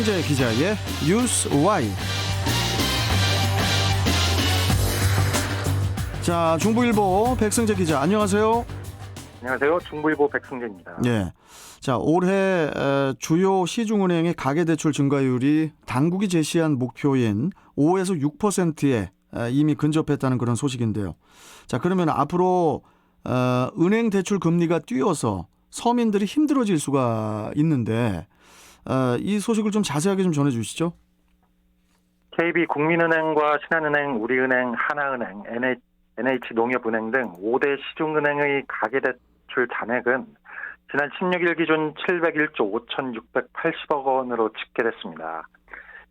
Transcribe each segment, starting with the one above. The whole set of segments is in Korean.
백승재 기자의 뉴스 Y. 자, 중부일보 백승재 기자, 안녕하세요. 안녕하세요. 중부일보 백승재입니다. 네. 자, 올해 주요 시중은행의 가계대출 증가율이 당국이 제시한 목표인 5에서 6%에 이미 근접했다는 그런 소식인데요. 자, 그러면 앞으로 은행 대출 금리가 뛰어서 서민들이 힘들어질 수가 있는데 이 소식을 좀 자세하게 좀 전해주시죠. KB국민은행과 신한은행, 우리은행, 하나은행, NH농협은행 등 5대 시중은행의 가계대출 잔액은 지난 16일 기준 701조 5,680억 원으로 집계됐습니다.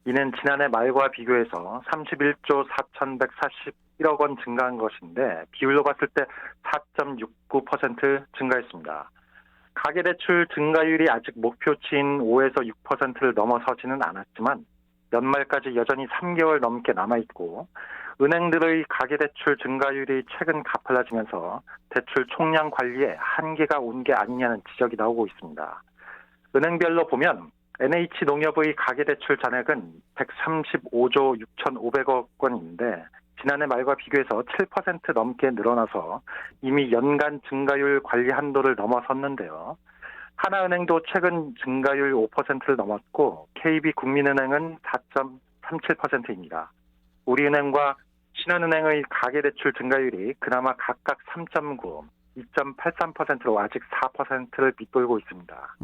이는 지난해 말과 비교해서 31조 4,141억 원 증가한 것인데 비율로 봤을 때 4.69% 증가했습니다. 가계대출 증가율이 아직 목표치인 5에서 6%를 넘어서지는 않았지만 연말까지 여전히 3개월 넘게 남아있고 은행들의 가계대출 증가율이 최근 가팔라지면서 대출 총량 관리에 한계가 온 게 아니냐는 지적이 나오고 있습니다. 은행별로 보면 NH농협의 가계대출 잔액은 135조 6,500억 원인데 지난해 말과 비교해서 7% 넘게 늘어나서 이미 연간 증가율 관리 한도를 넘어섰는데요. 하나은행도 최근 증가율 5%를 넘었고 KB국민은행은 4.37%입니다. 우리은행과 신한은행의 가계대출 증가율이 그나마 각각 3.9, 2.83%로 아직 4%를 밑돌고 있습니다.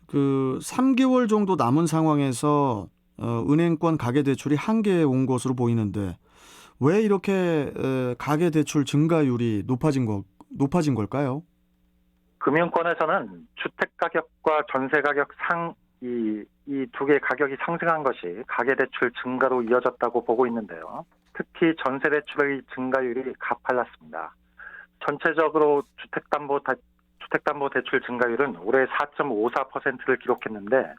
그 3개월 정도 남은 상황에서 은행권 가계대출이 한계에 온 것으로 보이는데 왜 이렇게 가계대출 증가율이 높아진 걸까요? 금융권에서는 주택가격과 전세가격 이 두 개의 가격이 상승한 것이 가계대출 증가로 이어졌다고 보고 있는데요. 특히 전세대출의 증가율이 가팔랐습니다. 전체적으로 주택담보대출 증가율은 올해 4.54%를 기록했는데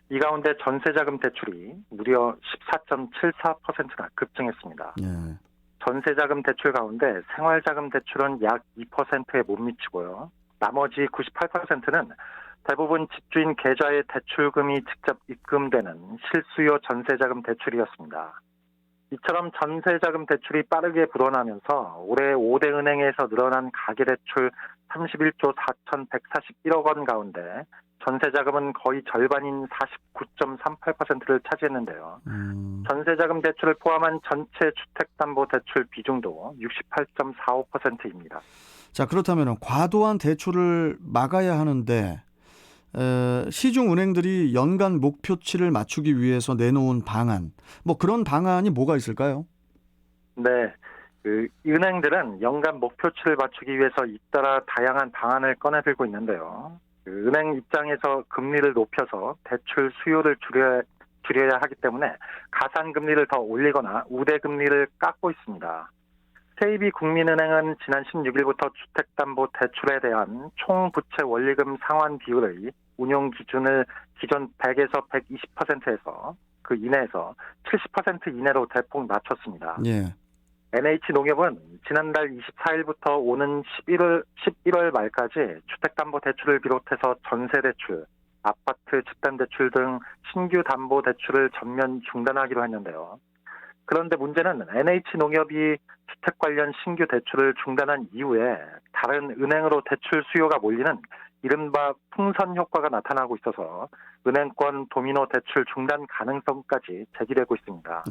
이 가운데 전세자금 대출이 무려 14.74%나 급증했습니다. 네. 전세자금 대출 가운데 생활자금 대출은 약 2%에 못 미치고요. 나머지 98%는 대부분 집주인 계좌에 대출금이 직접 입금되는 실수요 전세자금 대출이었습니다. 이처럼 전세자금 대출이 빠르게 불어나면서 올해 5대 은행에서 늘어난 가계대출 31조 4,141억 원 가운데 전세자금은 거의 절반인 49.38%를 차지했는데요. 전세자금 대출을 포함한 전체 주택담보대출 비중도 68.45%입니다. 자, 그렇다면 과도한 대출을 막아야 하는데 시중은행들이 연간 목표치를 맞추기 위해서 내놓은 방안, 뭐 그런 방안이 뭐가 있을까요? 네, 은행들은 연간 목표치를 맞추기 위해서 잇따라 다양한 방안을 꺼내들고 있는데요. 은행 입장에서 금리를 높여서 대출 수요를 줄여야 하기 때문에 가산금리를 더 올리거나 우대금리를 깎고 있습니다. KB국민은행은 지난 16일부터 주택담보대출에 대한 총부채 원리금 상환 비율의 운용 기준을 기존 100에서 120%에서 그 이내에서 70% 이내로 대폭 낮췄습니다. 예. NH농협은 지난달 24일부터 오는 11월 말까지 주택담보대출을 비롯해서 전세대출, 아파트 집단대출 등 신규 담보대출을 전면 중단하기로 했는데요. 그런데 문제는 NH농협이 주택 관련 신규 대출을 중단한 이후에 다른 은행으로 대출 수요가 몰리는 이른바 풍선 효과가 나타나고 있어서 은행권 도미노 대출 중단 가능성까지 제기되고 있습니다.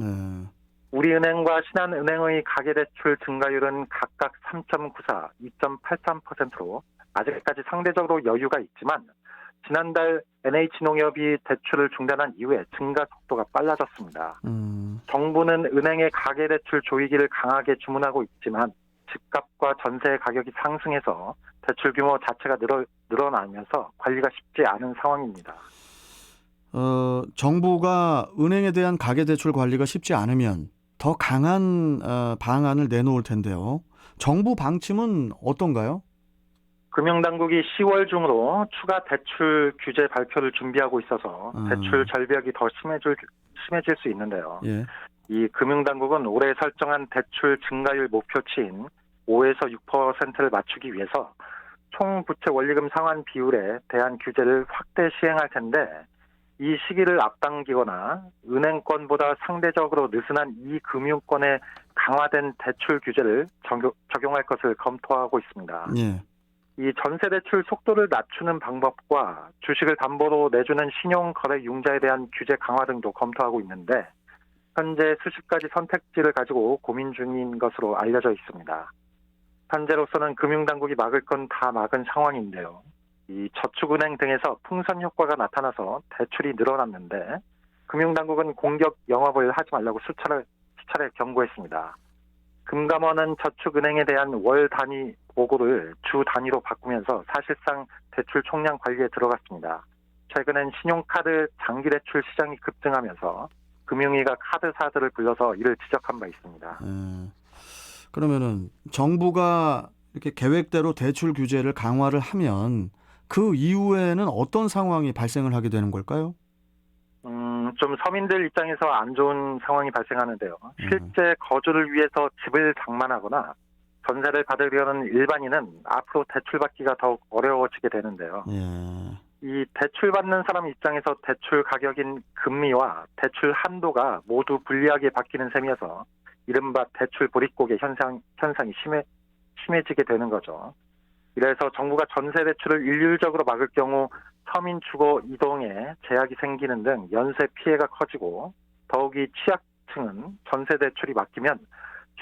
우리은행과 신한은행의 가계대출 증가율은 각각 3.94, 2.83%로 아직까지 상대적으로 여유가 있지만 지난달 NH농협이 대출을 중단한 이후에 증가 속도가 빨라졌습니다. 정부는 은행의 가계대출 조이기를 강하게 주문하고 있지만 집값과 전세 가격이 상승해서 대출 규모 자체가 늘어나면서 관리가 쉽지 않은 상황입니다. 정부가 은행에 대한 가계대출 관리가 쉽지 않으면 더 강한 방안을 내놓을 텐데요. 정부 방침은 어떤가요? 금융당국이 10월 중으로 추가 대출 규제 발표를 준비하고 있어서 대출 절벽이 더 심해질 수 있는데요. 예. 이 금융당국은 올해 설정한 대출 증가율 목표치인 5에서 6%를 맞추기 위해서 총 부채 원리금 상환 비율에 대한 규제를 확대 시행할 텐데 이 시기를 앞당기거나 은행권보다 상대적으로 느슨한 이 금융권에 강화된 대출 규제를 적용할 것을 검토하고 있습니다. 예. 이 전세 대출 속도를 낮추는 방법과 주식을 담보로 내주는 신용거래 융자에 대한 규제 강화 등도 검토하고 있는데 현재 수십 가지 선택지를 가지고 고민 중인 것으로 알려져 있습니다. 현재로서는 금융당국이 막을 건 다 막은 상황인데요. 이 저축은행 등에서 풍선 효과가 나타나서 대출이 늘어났는데 금융당국은 공격 영업을 하지 말라고 수차례 경고했습니다. 금감원은 저축은행에 대한 월 단위 보고를 주 단위로 바꾸면서 사실상 대출 총량 관리에 들어갔습니다. 최근엔 신용카드 장기 대출 시장이 급등하면서 금융위가 카드사들을 불러서 이를 지적한 바 있습니다. 그러면은 정부가 이렇게 계획대로 대출 규제를 강화를 하면 그 이후에는 어떤 상황이 발생을 하게 되는 걸까요? 좀 서민들 입장에서 안 좋은 상황이 발생하는데요. 실제 거주를 위해서 집을 장만하거나 전세를 받으려는 일반인은 앞으로 대출받기가 더욱 어려워지게 되는데요. 예. 이 대출받는 사람 입장에서 대출 가격인 금리와 대출 한도가 모두 불리하게 바뀌는 셈이어서 이른바 대출 보릿고개 현상이 심해지게 되는 거죠. 이래서 정부가 전세 대출을 일률적으로 막을 경우 서민 주거 이동에 제약이 생기는 등 연쇄 피해가 커지고 더욱이 취약층은 전세 대출이 막히면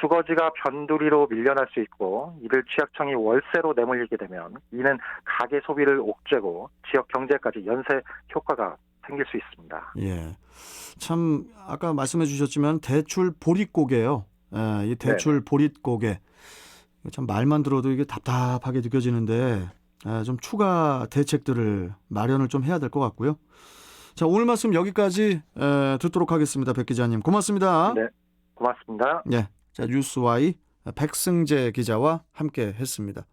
주거지가 변두리로 밀려날 수 있고 이를 취약층이 월세로 내몰리게 되면 이는 가계 소비를 옥죄고 지역 경제까지 연쇄 효과가 생길 수 있습니다. 예. 참 아까 말씀해 주셨지만 대출 보릿고개요. 예, 이 대출 보릿고개. 참 말만 들어도 이게 답답하게 느껴지는데 좀 추가 대책들을 마련을 좀 해야 될 것 같고요. 자, 오늘 말씀 여기까지 듣도록 하겠습니다. 백 기자님 고맙습니다. 네, 고맙습니다. 자, 뉴스와이 백승재 기자와 함께 했습니다.